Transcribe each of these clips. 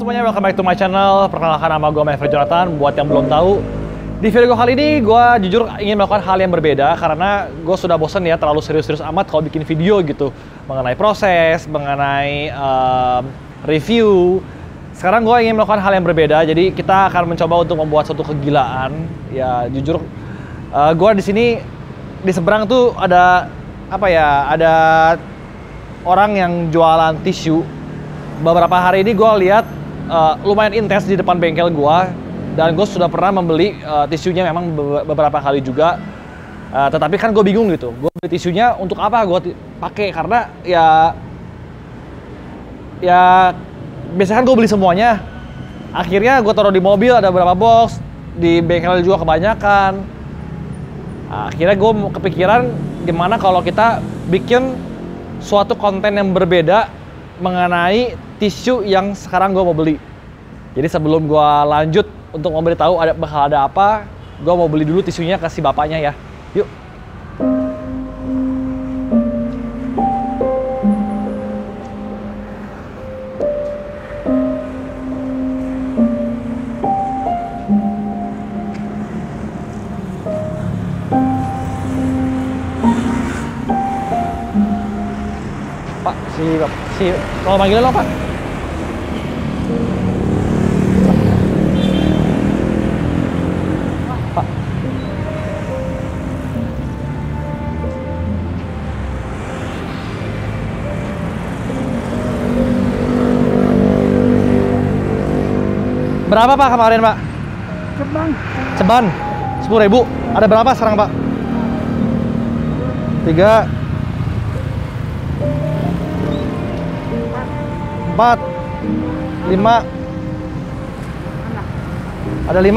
semuanya, welcome back to my channel. Perkenalkan, nama gue Maverick Jonathan. Buat yang belum tahu, di video gue kali ini gue jujur ingin melakukan hal yang berbeda karena gue sudah bosan ya terlalu serius-serius amat kalau bikin video gitu mengenai proses, mengenai review. Sekarang gue ingin melakukan hal yang berbeda, jadi kita akan mencoba untuk membuat suatu kegilaan. Ya jujur, gue di sini di seberang tuh ada apa ya? Ada orang yang jualan tisu. Beberapa hari ini gue lihat lumayan intens di depan bengkel gue, dan gue sudah pernah membeli tisunya memang beberapa kali juga. Tetapi kan gue bingung gitu, gue beli tisunya untuk apa gue pakai, karena ya biasanya kan gue beli semuanya. Akhirnya gue taruh di mobil ada beberapa box, di bengkel juga kebanyakan. Akhirnya gue kepikiran gimana kalau kita bikin suatu konten yang berbeda mengenai tisu yang sekarang gue mau beli. Jadi sebelum gue lanjut untuk memberitahu bakal ada apa, gue mau beli dulu tisunya ke si bapaknya ya. Yuk. Pak, kalau manggilnya lo Pak. Pak. Berapa Pak kemarin Pak? Ceban 10.000. Ada berapa sekarang Pak? 3 4 5 ada 5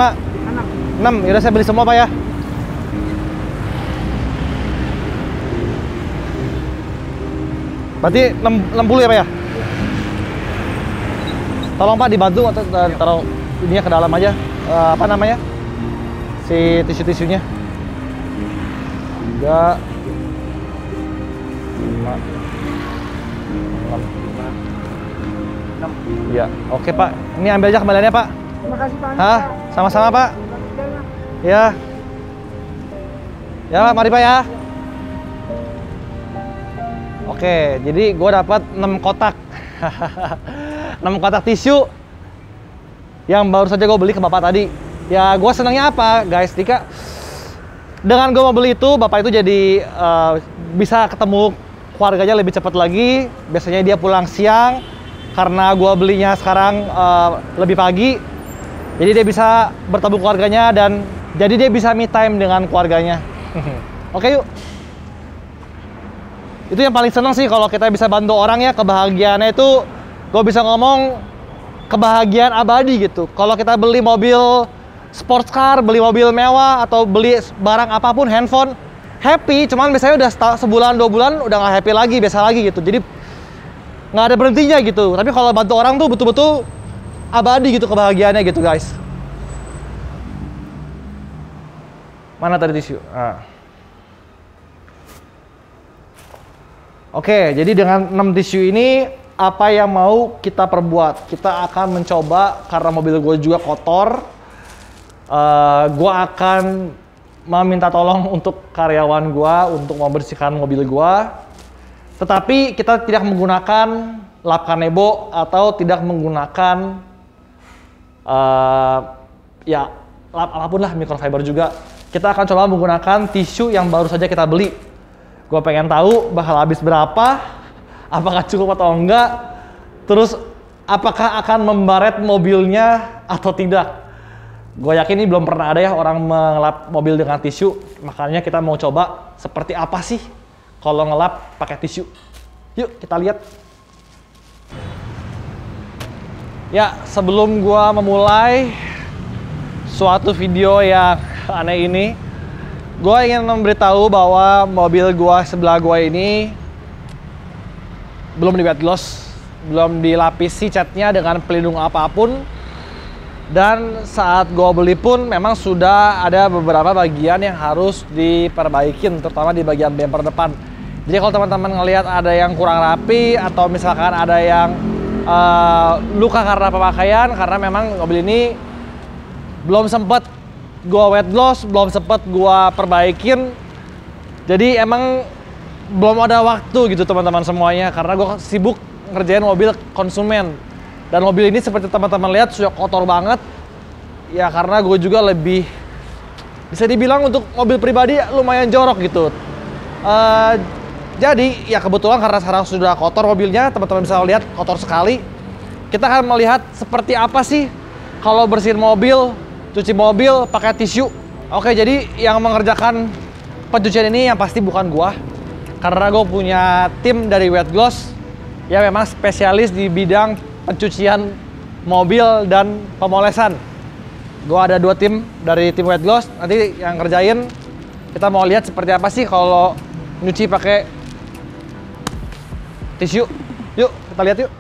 6. Yaudah saya beli semua Pak ya. Berarti 60 ya Pak ya. Tolong Pak dibantu atau taruh ininya ke dalam aja. Apa namanya, si tisu-tisunya. 3 5 6. Ya, oke Pak. Ini ambil aja kembaliannya Pak. Terima kasih Pak. Hah? Sama-sama Pak. Ya. Ya Pak, mari Pak ya. Oke, jadi gue dapat 6 kotak. 6 kotak tisu yang baru saja gue beli ke bapak tadi. Ya, gue senangnya apa, guys? Dengan gue mau beli itu, bapak itu jadi bisa ketemu keluarganya lebih cepat lagi. Biasanya dia pulang siang. Karena gue belinya sekarang lebih pagi, jadi dia bisa bertemu keluarganya dan jadi dia bisa me time dengan keluarganya. Oke yuk. Itu yang paling seneng sih kalau kita bisa bantu orang ya, kebahagiaannya itu gue bisa ngomong kebahagiaan abadi gitu. Kalau kita beli mobil sports car, beli mobil mewah atau beli barang apapun, handphone, happy. Cuman biasanya udah sebulan 2 bulan udah nggak happy lagi, biasa lagi gitu. Jadi nggak ada berhentinya gitu. Tapi kalau bantu orang tuh betul-betul abadi gitu kebahagiaannya gitu guys. Mana tadi tisu? Oke, jadi dengan 6 tisu ini apa yang mau kita perbuat? Kita akan mencoba, karena mobil gue juga kotor, gue akan meminta tolong untuk karyawan gue untuk membersihkan mobil gue. Tetapi kita tidak menggunakan lap kanebo atau tidak menggunakan ya lap apapun lah, microfiber juga. Kita akan coba menggunakan tisu yang baru saja kita beli. Gue pengen tahu bakal habis berapa, apakah cukup atau enggak, terus apakah akan membaret mobilnya atau tidak. Gue yakin ini belum pernah ada ya orang mengelap mobil dengan tisu, makanya kita mau coba seperti apa sih kalau ngelap pakai tisu. Yuk kita lihat. Ya, sebelum gua memulai suatu video yang aneh ini, gua ingin memberitahu bahwa mobil gua sebelah gua ini belum di wet gloss, belum dilapisi catnya dengan pelindung apapun. Dan saat gua beli pun memang sudah ada beberapa bagian yang harus diperbaikin, terutama di bagian bumper depan. Jadi kalau teman-teman ngelihat ada yang kurang rapi atau misalkan ada yang luka karena pemakaian, karena memang mobil ini belum sempet gua wet gloss, belum sempet gua perbaikin. Jadi emang belum ada waktu gitu teman-teman semuanya, karena gua sibuk ngerjain mobil konsumen. Dan mobil ini seperti teman-teman lihat sudah kotor banget. Ya karena gue juga lebih, bisa dibilang untuk mobil pribadi lumayan jorok gitu. Jadi ya kebetulan karena sekarang sudah kotor mobilnya, teman-teman bisa lihat kotor sekali. Kita akan melihat seperti apa sih kalau bersihin mobil, cuci mobil pakai tisu. Oke, jadi yang mengerjakan pencucian ini yang pasti bukan gua, karena gue punya tim dari Wet Gloss ya memang spesialis di bidang pencucian mobil dan pemolesan. Gue ada 2 tim dari tim Wet Gloss, nanti yang ngerjain kita mau lihat seperti apa sih kalau nyuci pakai tisu. Yuk kita lihat yuk.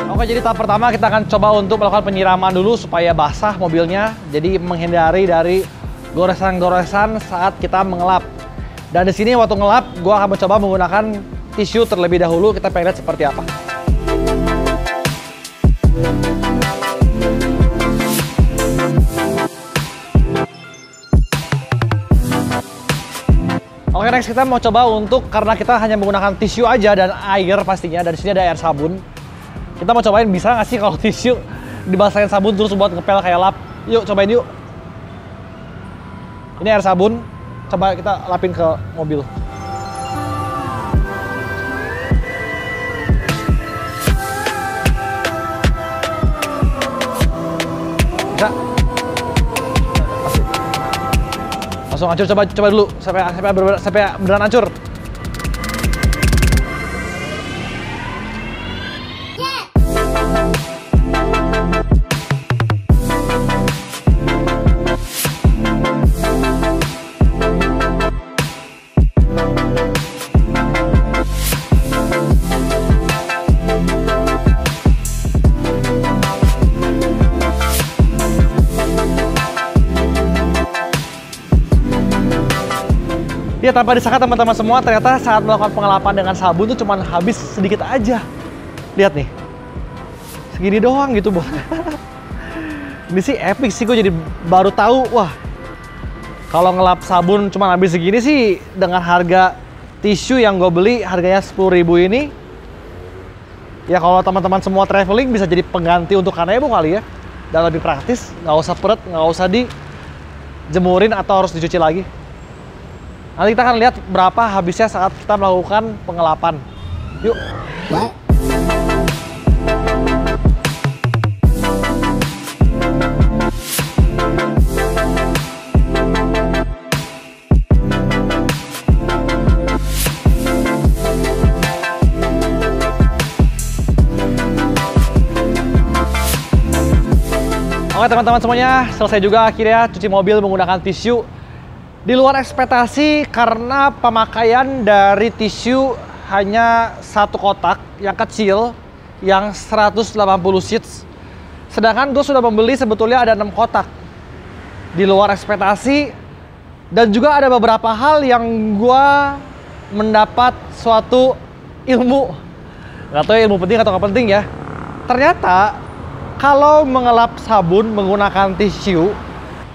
Oke, jadi tahap pertama kita akan coba untuk melakukan penyiraman dulu supaya basah mobilnya, jadi menghindari dari goresan-goresan saat kita mengelap. Dan di sini waktu ngelap, gue akan mencoba menggunakan tisu terlebih dahulu. Kita pengen lihat seperti apa. Oke, next kita mau coba untuk, karena kita hanya menggunakan tisu aja dan air pastinya, dan di sini ada air sabun. Kita mau cobain bisa nggak sih kalau tisu dibasahin sabun terus buat ngepel kayak lap. Yuk cobain yuk. Ini air sabun, coba kita lapin ke mobil. Bisa? Langsung hancur, coba dulu sampai beneran hancur. Ya tanpa disangka teman-teman semua, ternyata saat melakukan pengelapan dengan sabun tuh cuma habis sedikit aja. Lihat nih, segini doang gitu bos. Ini sih epic sih, gue jadi baru tahu. Wah, kalau ngelap sabun cuma habis segini sih, dengan harga tisu yang gue beli harganya 10.000 ini, ya kalau teman-teman semua traveling bisa jadi pengganti untuk kanebo kali ya. Dan lebih praktis, nggak usah peret, nggak usah dijemurin atau harus dicuci lagi. Nanti kita akan lihat berapa habisnya saat kita melakukan pengelapan. Yuk. Oke teman-teman semuanya, selesai juga akhirnya cuci mobil menggunakan tisu. Di luar ekspektasi karena pemakaian dari tisu hanya 1 kotak yang kecil yang 180 sheets. Sedangkan gue sudah membeli sebetulnya ada 6 kotak. Di luar ekspektasi, dan juga ada beberapa hal yang gue mendapat suatu ilmu. Nggak tahu ilmu penting atau nggak penting ya. Ternyata kalau mengelap sabun menggunakan tisu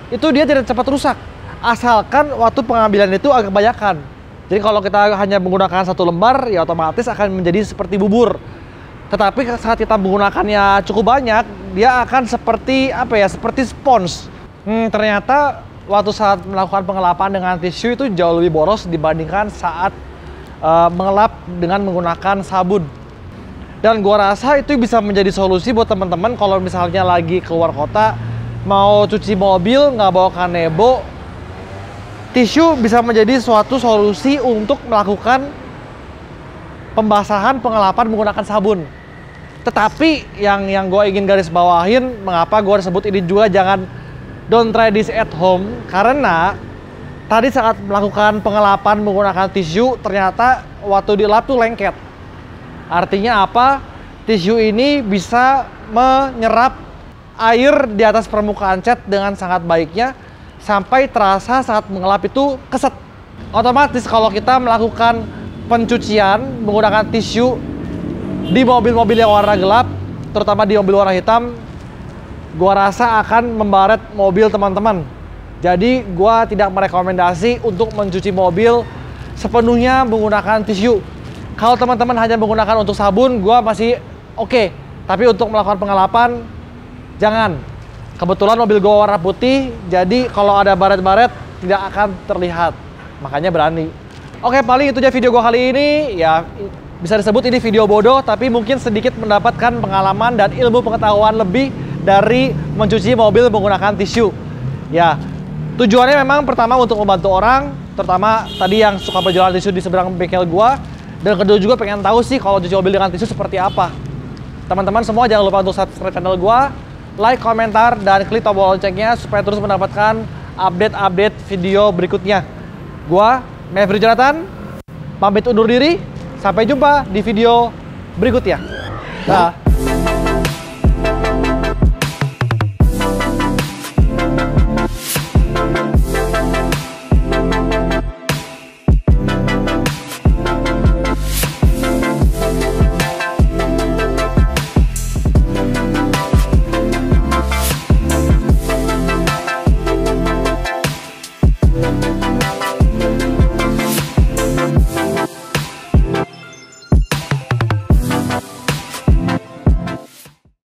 itu dia tidak cepat rusak. Asalkan waktu pengambilan itu agak kebanyakan. Jadi kalau kita hanya menggunakan 1 lembar, ya otomatis akan menjadi seperti bubur. Tetapi saat kita menggunakannya cukup banyak, dia akan seperti apa ya? Seperti spons. Ternyata waktu saat melakukan pengelapan dengan tisu itu jauh lebih boros dibandingkan saat mengelap dengan menggunakan sabun. Dan gua rasa itu bisa menjadi solusi buat teman-teman kalau misalnya lagi keluar kota, mau cuci mobil nggak bawa kanebo. Tisu bisa menjadi suatu solusi untuk melakukan pembasahan pengelapan menggunakan sabun. Tetapi yang gue ingin garis bawahin, mengapa gue sebut ini juga jangan don't try this at home, karena tadi saat melakukan pengelapan menggunakan tisu ternyata waktu dilap tuh lengket. Artinya apa? Tisu ini bisa menyerap air di atas permukaan cat dengan sangat baiknya, sampai terasa saat mengelap itu keset. Otomatis kalau kita melakukan pencucian menggunakan tisu di mobil-mobil yang warna gelap, terutama di mobil warna hitam, gua rasa akan membaret mobil teman-teman. Jadi gua tidak merekomendasi untuk mencuci mobil sepenuhnya menggunakan tisu. Kalau teman-teman hanya menggunakan untuk sabun, gua masih oke. Tapi untuk melakukan pengelapan, jangan. Kebetulan mobil gua warna putih, jadi kalau ada baret-baret tidak akan terlihat. Makanya berani. Oke, paling itu aja video gua kali ini. Ya, bisa disebut ini video bodoh, tapi mungkin sedikit mendapatkan pengalaman dan ilmu pengetahuan lebih dari mencuci mobil menggunakan tisu. Ya, tujuannya memang pertama untuk membantu orang, terutama tadi yang suka berjualan tisu di seberang bengkel gua. Dan kedua juga pengen tahu sih kalau cuci mobil dengan tisu seperti apa. Teman-teman semua jangan lupa untuk subscribe channel gua, like, komentar, dan klik tombol loncengnya supaya terus mendapatkan update-update video berikutnya. Gua, Maverick Jonathan, pamit undur diri. Sampai jumpa di video berikutnya. Dah.